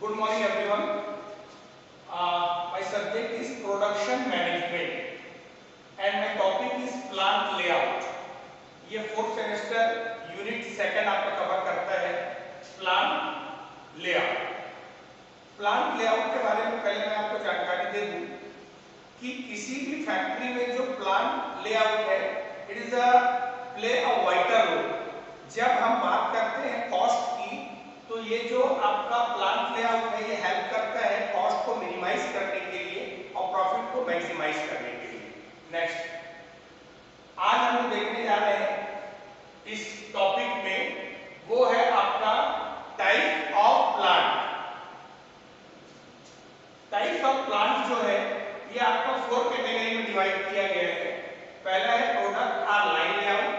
Good morning everyone. My subject is production management and my topic is plant layout. ये fourth semester unit second आपका cover करता है plant layout. Plant layout के बारे में पहले मैं आपको जानकारी दे दूं कि किसी भी फैक्ट्री में जो प्लांट लेआउट है it is play a vital role. जब हम बात करते हैं कॉस्ट की तो ये जो आपका प्लांट लेआउट है ये हेल्प करता है कॉस्ट को मिनिमाइज करने के लिए और प्रॉफिट को मैक्सिमाइज करने के लिए। नेक्स्ट, आज हम जो देखने जा रहे हैं इस टॉपिक में वो है आपका type of plant. Type of plant जो है ये आपका 4 कैटेगरी में डिवाइड किया गया है। पहला है product or line layout,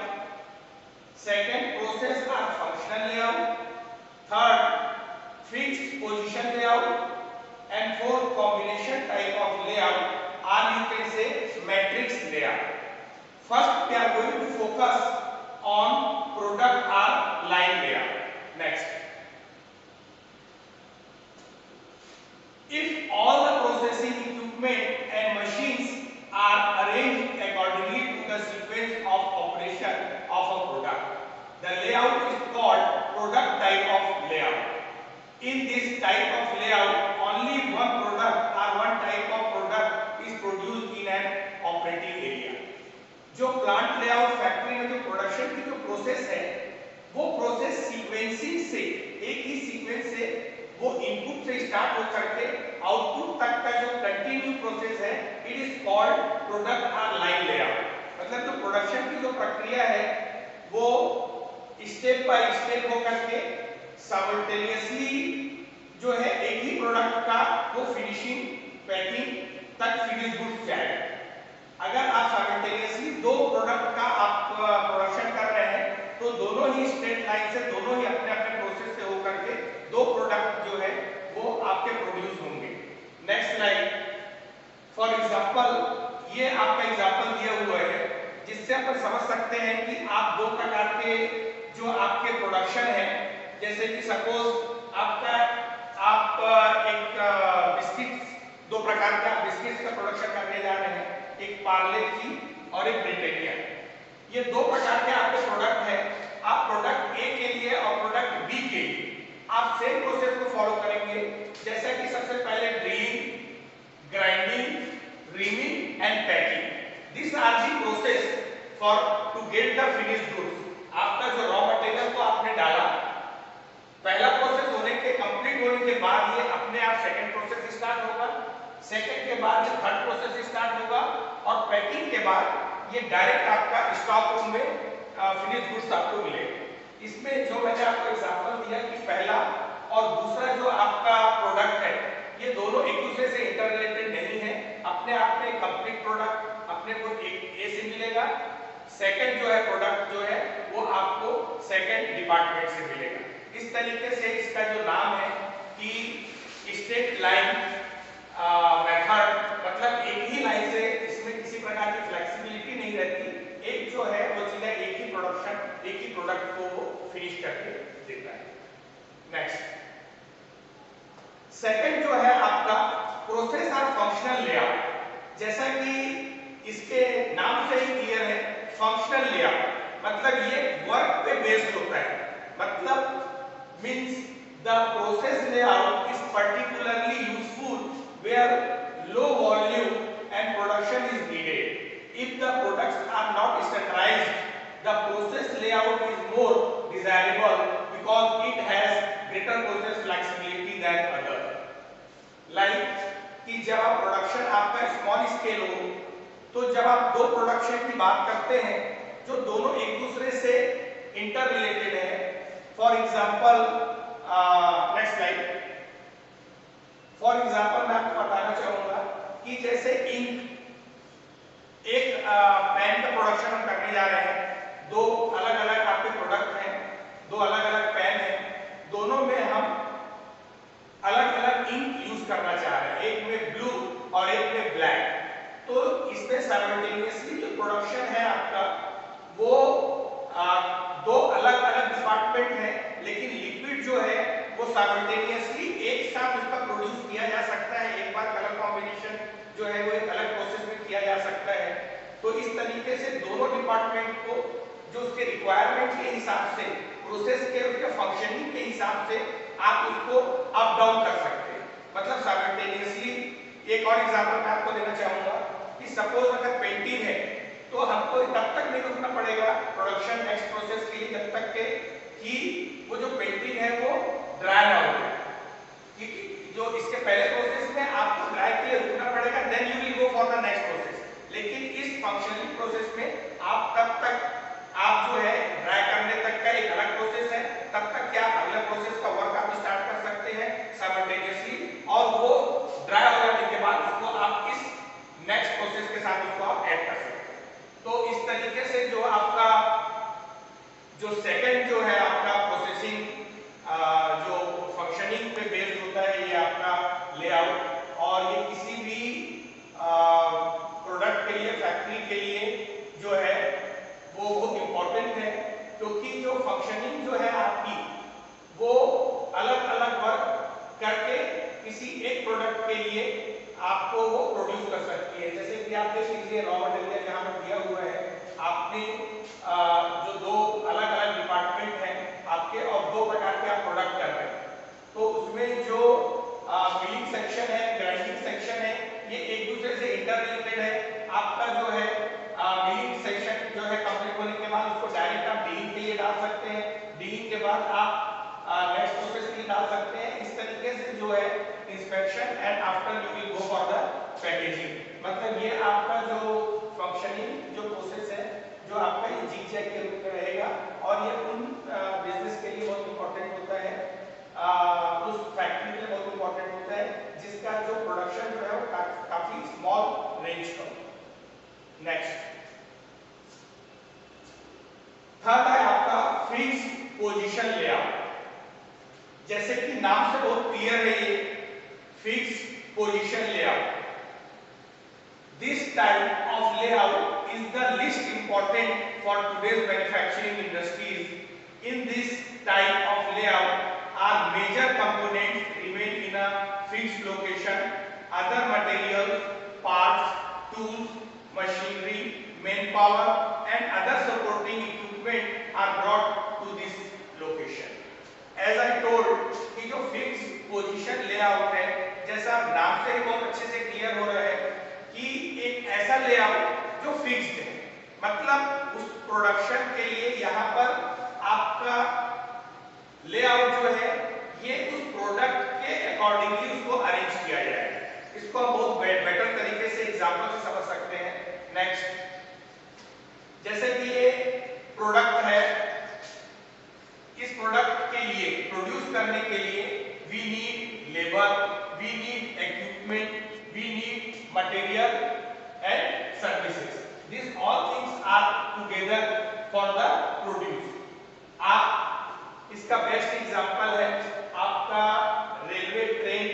second process or functional layout, third fixed position layout and fourth combination type of layout or you can say matrix layout. First we are going to focus on product or line layout. Next, if all the processing equipment and machines are arranged accordingly to the sequence of operation of a product, the layout is called product type of layout. In this type of layout, only one product or one type of product is produced in an operating area. जो plant layout factory में जो production की जो process है वो process sequencing से एक ही sequence से वो इनपुट से स्टार्ट हो करके आउटपुट तक का जो कंटिन्यू प्रोसेस है इट इज कॉल्ड प्रोडक्ट और लाइन लेआउट। मतलब जो प्रोडक्शन की जो प्रक्रिया है वो स्टेप बाय स्टेप हो करके साइमल्टेनियसली जो है एक ही प्रोडक्ट का वो फिनिशिंग पैकिंग तक फिनिश गुड्स जाएगा। अगर आप साइमल्टेनियसली दो प्रोडक्ट का आप प्रोडक्शन कर रहे हैं तो दोनों ही स्ट्रेट लाइन से दोनों ही अपने अपने प्रोसेस से होकर के दो प्रोडक्ट जो है वो आपके प्रोड्यूस होंगे। नेक्स्ट स्लाइड, फॉर एग्जांपल ये आपका एग्जांपल दिया हुआ है जिससे अपन समझ सकते हैं कि आप दो प्रकार के जो आपके प्रोडक्शन है, जैसे कि सपोज आपका आप एक बिस्किट, दो प्रकार के बिस्किट्स का प्रोडक्शन करने जा रहे हैं, एक पार्ले की और एक ब्रिटानिया। ये दो प्रकार के आपके प्रोडक्ट हैं। आप प्रोडक्ट ए के लिए और प्रोडक्ट बी के लिए आप सेम प्रोसेस को फॉलो करेंगे, जैसा कि सबसे पहले drilling, grinding, reaming and packing. This are the process for to get the finished goods. आपका जो रॉ मटेरियल को आपने डाला, पहला प्रोसेस होने के कंप्लीट होने के बाद ये अपने आप सेकंड प्रोसेस स्टार्ट होगा, सेकंड के बाद ये थर्ड प्रोसेस स्टार्ट होगा और पैकिंग के बाद ये डायरेक्ट आपका स्टॉक रूम में फिनिश गुड्स आपको मिलेगा। इसमें जो मैंने आपको एग्जांपल दिया कि पहला और दूसरा जो आपका प्रोडक्ट है ये दोनों एक दूसरे से इंटर रिलेटेड नहीं है। अपने आप में कंप्लीट प्रोडक्ट अपने को एक ए से मिलेगा, सेकंड जो है प्रोडक्ट जो है वो आपको सेकंड डिपार्टमेंट से मिलेगा। इस तरीके से इसका जो नाम है कि स्ट्रेट लाइन मेथड, मतलब एक ही लाइन से इसमें किसी प्रकार की फ्लेक्सिबिलिटी नहीं रहती, एक जो है वो सीधा एक ही प्रोडक्शन एक ही प्रोडक्ट को वो फिनिश करके देता है। नेक्स्ट, सेकंड जो है आपका प्रोसेस और फंक्शनल लेआउट। जैसा कि इसके नाम से ही क्लियर है, फंक्शनल लेआउट मतलब ये वर्क पे बेस्ड होता है। मतलब means the process layout is particularly useful where low volume and production is needed. If the products are not standardized, the process layout is more desirable because it has greater process flexibility than other. Like कि जब आप production आपका small scale हो तो जब आप दो production की बात करते हैं जो दोनों एक दूसरे से इंटर रिलेटेड है, for example next slide, for example मैं आपको बताना चाहूंगा कि जैसे इंक, एक पेन का प्रोडक्शन हम करने जा रहे हैं, दो अलग अलग आपके प्रोडक्ट हैं, दो अलग अलग पेन हैं, दोनों में हम अलग अलग इंक यूज करना चाह रहे हैं, एक में ब्लू और एक में ब्लैक। तो इसमें साइमल्टेनियसली जो प्रोडक्शन है आपका वो दो अलग अलग डिपार्टमेंट है, लेकिन लिक्विड जो है वो साइमल्टेनियसली एक साथ उसका प्रोड्यूस किया जा सकता है, एक बार कलर कॉम्बिनेशन जो है वो एक अलग प्रोसेस में किया जा सकता है। तो इस तरीके से दोनों डिपार्टमेंट को जो उसके रिक्वायरमेंट के हिसाब से, प्रोसेस के उसके फंक्शनिंग के हिसाब से आप उसको अप डाउन कर सकते हैं, मतलब साइमल्टेनियसली। एक और एग्जांपल मैं आपको देना चाहूंगा कि सपोज अगर पेंटिंग है तो हमको तब तक नहीं रुकना पड़ेगा प्रोडक्शन नेक्स्ट प्रोसेस के लिए जब तक के कि वो जो पेंटिंग है वो ड्राई ना हो जाए, क्योंकि जो इसके पहले प्रोसेस में आपको ड्राई के लिए रुकना पड़ेगा, then you will go for the next process. लेकिन इस फंक्शनिंग प्रोसेस में आप तब तक आप जो है ड्राई करने तक का एक अलग प्रोसेस है, तब तक क्या अगला प्रोसेस का वर्क आप स्टार्ट कर सकते हैं साइमल्टेनियसली, और वो ड्राई हो जाने के बाद उसको आप इस नेक्स्ट प्रोसेस के साथ उसको आप ऐड कर सकते हैं। तो इस तरीके से जो आपका जो सेकंड जो है आपका प्रोसेसिंग जो फंक्शनिंग पे बेस्ड होता है, ये आपका लेआउट, और ये किसी भी प्रोडक्ट के लिए, फैक्ट्री के लिए जो है वो बहुत इंपॉर्टेंट है, क्योंकि जो फंक्शनिंग जो है आपकी वो अलग अलग वर्क करके किसी एक प्रोडक्ट के लिए आपको वो प्रोड्यूस कर सकती है। जैसे कि आप देख लीजिए रॉ मटेरियल यहाँ पर दिया हुआ है, आपने जो दो अलग अलग डिपार्टमेंट हैं आपके और दो प्रकार के आप प्रोडक्ट कर रहे हैं, तो उसमें जो मिलिंग सेक्शन है, ग्राइंडिंग सेक्शन है, ये एक दूसरे से इंटर रिलेटेड है। आपका जो है मिलिंग सेक्शन जो है कंप्लीट होने के बाद उसको डायरेक्ट आप डीलिंग के लिए डाल सकते हैं, डीलिंग के बाद आप नेक्स्ट प्रोसेस के लिए डाल सकते हैं। इस तरीके से जो है inspection and after you will go for the packaging, मतलब ये आपका जो फंक्शनिंग जो प्रोसेस है जो आपका ये zigzag के रूप में रहेगा, और ये उन बिजनेस के लिए बहुत इंपॉर्टेंट होता है, उस फैक्ट्री के लिए बहुत इंपॉर्टेंट होता है जिसका जो प्रोडक्शन जो है वो काफी स्मॉल रेंज का। नेक्स्ट थर्ड है आपका फिक्स पोजीशन लेआउट। जैसे कि नाम से बहुत क्लियर है, ये fix position layout. This type of layout is the least important for today's manufacturing industries. In this type of layout, our major components remain in a fixed location. Other materials, parts, tools, machinery, manpower, and other supporting equipment are brought to this location. As I told, कि जो fixed position layout है, जैसा नाम से ही बहुत अच्छे से clear हो रहा है कि एक ऐसा लेआउट जो फिक्स्ड है, मतलब उस प्रोडक्शन के लिए यहाँ पर आपका लेआउट जो है ये उस प्रोडक्ट के अकॉर्डिंगली उसको अरेंज किया जाएगा। इसको हम बहुत बेटर तरीके से एग्जांपल से समझ सकते हैं। नेक्स्ट, जैसे कि ये प्रोडक्ट है, इस प्रोडक्ट के लिए प्रोड्यूस करने के लिए we need labour, we need equipment, we need material and services. These all things are together for the produce. आप इसका बेस्ट एग्जांपल है आपका रेलवे ट्रेन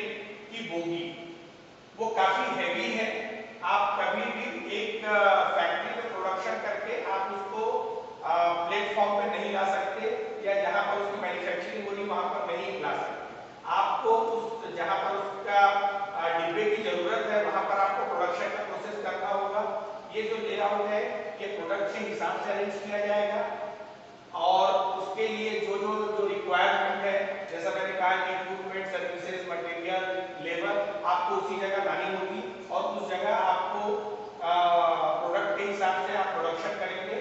की बोगी, वो काफी हैवी है। आप कभी भी एक फैक्ट्री में प्रोडक्शन करके आप उसको प्लेटफॉर्म पे नहीं ला सकते, या जहां पर उसकी मैन्युफैक्चरिंग होगी वहां पर नहीं ला सकते। आपको उस जहां पर उसका डिब्बे की जरूरत है वहां पर आपको प्रोडक्शन का प्रोसेस करना होगा। ये जो लेआउट है ये प्रोडक्ट के हिसाब से अरेंज किया जाएगा, और उसके लिए जो जो जो रिक्वायरमेंट है, जैसा मैंने कहा कि इक्विपमेंट, सर्विसेज, मटेरियल, लेबर आपको उसी जगह लानी होगी, और उस जगह आपको प्रोडक्ट के हिसाब से आप प्रोडक्शन करेंगे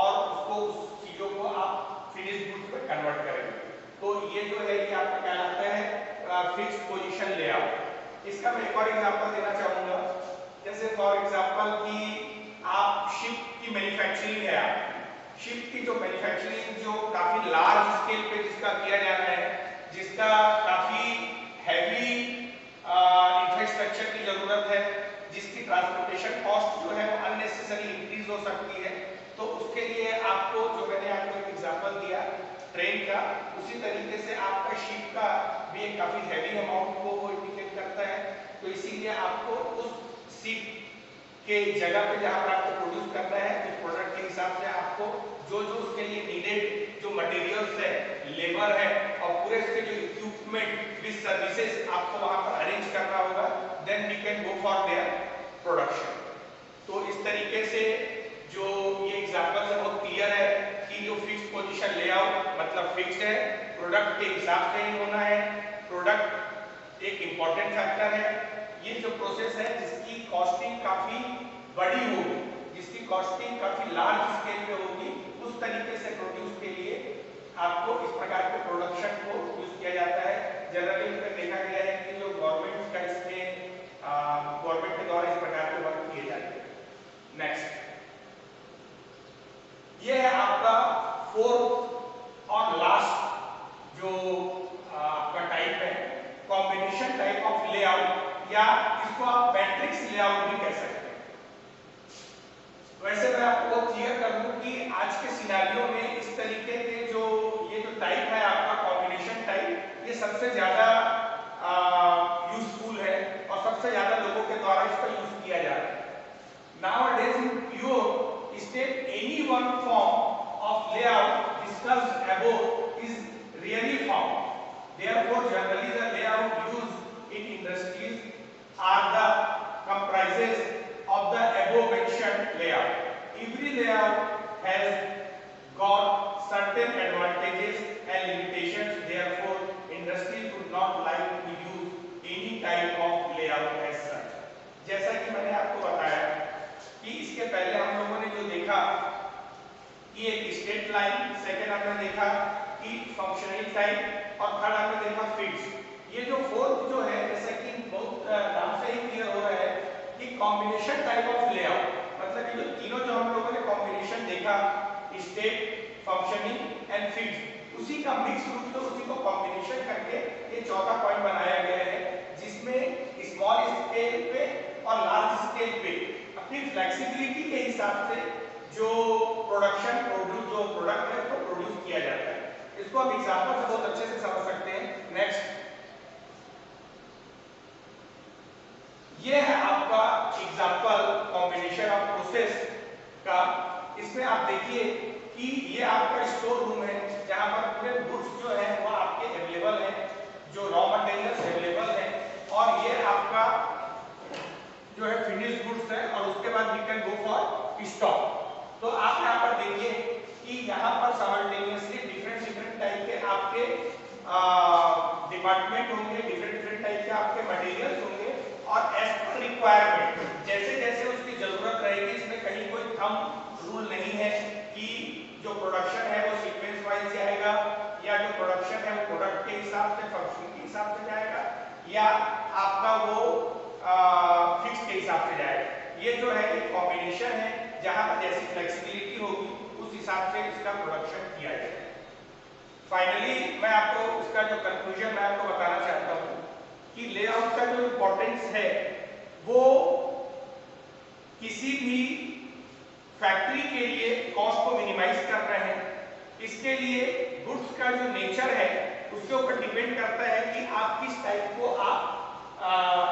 और उसको उस चीजों को आप फिनिश गुड्स में कन्वर्ट करेंगे। तो ये जो है ये आपका कहलाता है फिक्स पोजीशन लेआउट। इसका मैं एक और एग्जांपल देना चाहूंगा, जैसे फॉर एग्जांपल कि आप शिप की मैन्युफैक्चरिंग है, शिप की जो मैन्युफैक्चरिंग जो काफी लार्ज स्केल पे जिसका किया जाना है, जिसका काफी हैवी इंफ्रास्ट्रक्चर की जरूरत है, जिसकी ट्रांसपोर्टेशन कॉस्ट जो है अननेसेसरी इंक्रीज हो सकती है, तो उसके लिए आपको जो मैंने आपको एक एग्जांपल दिया ट्रेन का, उसी तरीके से आपका शिप का भी एक काफी हैवी अमाउंट को वो इंडिकेट करता है। तो इसीलिए आपको उस शिप के जगह पे जहां पर आपको प्रोड्यूस करना है उस प्रोडक्ट के हिसाब से आपको जो जो उसके लिए नीडेड जो मटेरियल्स है, लेबर है, और पूरे इसके जो इक्विपमेंट इक्विपमेंट विद सर्विसेज आपको वहां पर अरेंज करना होगा, then we can go for their production. तो इस तरीके से जो ये एग्जांपल है बहुत क्लियर है कि जो फिक्स पोजीशन लेआउट मतलब फिक्स्ड है, प्रोडक्ट के हिसाब से ही होना है, प्रोडक्ट एक इंपॉर्टेंट फैक्टर है। ये जो प्रोसेस है जिसकी कॉस्टिंग काफी बड़ी होगी, जिसकी कॉस्टिंग काफी लार्ज स्केल पे होगी, उस तरीके से प्रोड्यूस के लिए आपको इस प्रकार के प्रोडक्शन को यूज किया जाता है। जनरली देखा गया है कि जो गवर्नमेंट का इसमें गवर्नमेंट के द्वारा इस प्रकार के वर्क किए जाते हैं। नेक्स्ट, ये है आपका फोर्थ और लास्ट जो आपका टाइप है, कॉम्बिनेशन टाइप ऑफ लेआउट, या इसको आप मैट्रिक्स लेआउट भी कह सकते हैं। वैसे मैं आपको क्लियर कर दूं कि आज के सिनेरियो में इस तरीके के जो ये जो टाइप है आपका कॉम्बिनेशन टाइप, ये सबसे ज्यादा यूजफुल है और सबसे ज्यादा लोगों के द्वारा इसका यूज किया जा रहा है। Nowadays in pure state, any one form of layout discussed above is really found. Therefore, generally the layout used in industries are the comprises of the above mentioned layout. Every layout has got certain advantages and limitations. Therefore, industries would not like to use any type of layout as such. जैसा कि मैंने आपको बताया कि इसके पहले हम लोगों ने जो देखा कि एक स्ट्रेट लाइन, सेकंड हमने देखा कि फंक्शनल टाइप, और थर्ड हमने देखा फिक्स। ये जो फोर्थ जो है, जैसा कि बहुत नाम से ही क्लियर हो रहा है कि कॉम्बिनेशन टाइप ऑफ लेआउट, मतलब ये जो तीनों जो हम लोगों ने कॉम्बिनेशन देखा, स्टेट, फंक्शनिंग एंड फिक्स, उसी का मिक्स रूप से उसी को कॉम्बिनेशन करके ये चौथा पॉइंट बनाया गया है, जिसमें स्मॉल स्केल पे और लार्ज स्केल पे अपनी फ्लेक्सिबिलिटी के हिसाब से जो प्रोडक्शन जो प्रोडक्ट है उसको प्रोड्यूस किया जाता है। इसको आप एग्जांपल से बहुत अच्छे से समझ सकते हैं। नेक्स्ट, ये है आपका एग्जांपल कॉम्बिनेशन ऑफ प्रोसेस का। इसमें आप देखिए कि ये आपका स्टोर रूम है जहां पर पूरे गुड्स जो है वो आपके अवेलेबल है, जो रॉ मटेरियल्स अवेलेबल है, और ये आपका जो है फिनिश गुड्स है, और उसके बाद we can go for stock. तो आप यहाँ पर देखिए कि यहाँ पर साइमल्टेनियसली डिफरेंट टाइप के आपके डिपार्टमेंट होंगे, डिफरेंट टाइप के आपके मटेरियल्स होंगे, और एज पर रिक्वायरमेंट जैसे जैसे उसकी जरूरत रहेगी, इसमें कहीं कोई थंब रूल नहीं है कि जो प्रोडक्शन है वो सीक्वेंस वाइज जाएगा, या जो प्रोडक्शन है वो प्रोडक्ट के हिसाब से, फंक्शन के हिसाब से जाएगा, या आपका वो फिक्स के हिसाब से जाएगा। ये जो है एक कॉम्बिनेशन है जहां पर जैसी फ्लेक्सिबिलिटी होगी उस हिसाब से इसका प्रोडक्शन किया जाएगा। फाइनली मैं आपको इसका जो कंक्लूजन मैं आपको बताना चाहता हूं कि लेआउट का जो इंपॉर्टेंस है वो किसी भी फैक्ट्री के लिए कॉस्ट को मिनिमाइज कर रहे हैं। इसके लिए गुड्स का जो नेचर है उसके ऊपर डिपेंड करता है कि आप किस टाइप को आप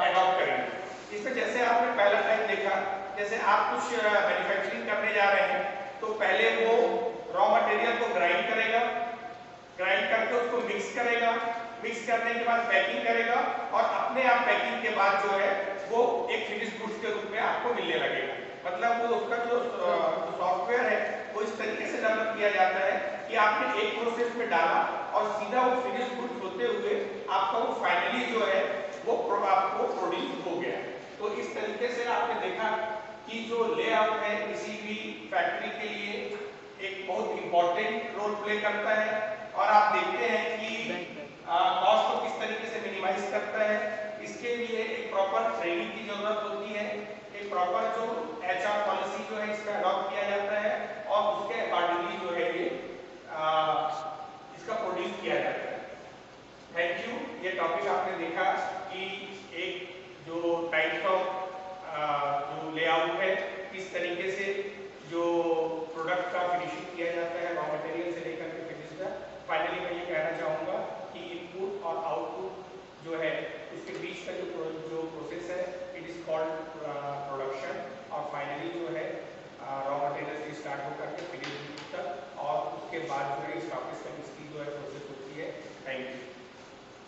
एडॉप्ट करेंगे। इसमें जैसे आपने पहला टाइप देखा, जैसे आप कुछ मैन्युफैक्चरिंग करने जा रहे हैं तो पहले वो रॉ मटेरियल को ग्राइंड करेगा, ग्राइंड करके उसको मिक्स करेगा, मिक्स करने के बाद पैकिंग करेगा, और अपने आप पैकिंग के बाद जो है वो एक फिनिश गुड्स के रूप में आपको मिलने लगेगा। मतलब वो उसका जो सॉफ्टवेयर है वो इस तरीके से डेवलप किया जाता है कि आपने एक प्रोसेस में डाला और सीधा वो फिनिश गुड्स होते हुए आपका वो फाइनली जो है वो आपको प्रोड्यूस हो गया। तो इस तरीके से आपने देखा कि जो लेआउट है किसी भी फैक्ट्री के लिए एक बहुत इंपॉर्टेंट रोल प्ले करता है, और आप देखते हैं कि कॉस्ट को किस तरीके से मिनिमाइज करता है। इसके लिए एक प्रॉपर ट्रेनिंग की जरूरत होती है, एक प्रॉपर जो एचआर पॉलिसी जो है इसमें अडॉप्ट किया जाता है, और उसके अकॉर्डिंगली जो है ये इसका प्रोड्यूस किया जाता है। Thank you. ये टॉपिक आपने देखा कि एक जो टाइप्स ऑफ जो लेआउट है किस तरीके से जो प्रोडक्ट का फिनिशिंग किया जाता है, रॉ मटेरियल से लेकर के फिनिश का। फाइनली मैं ये कहना चाहूँगा कि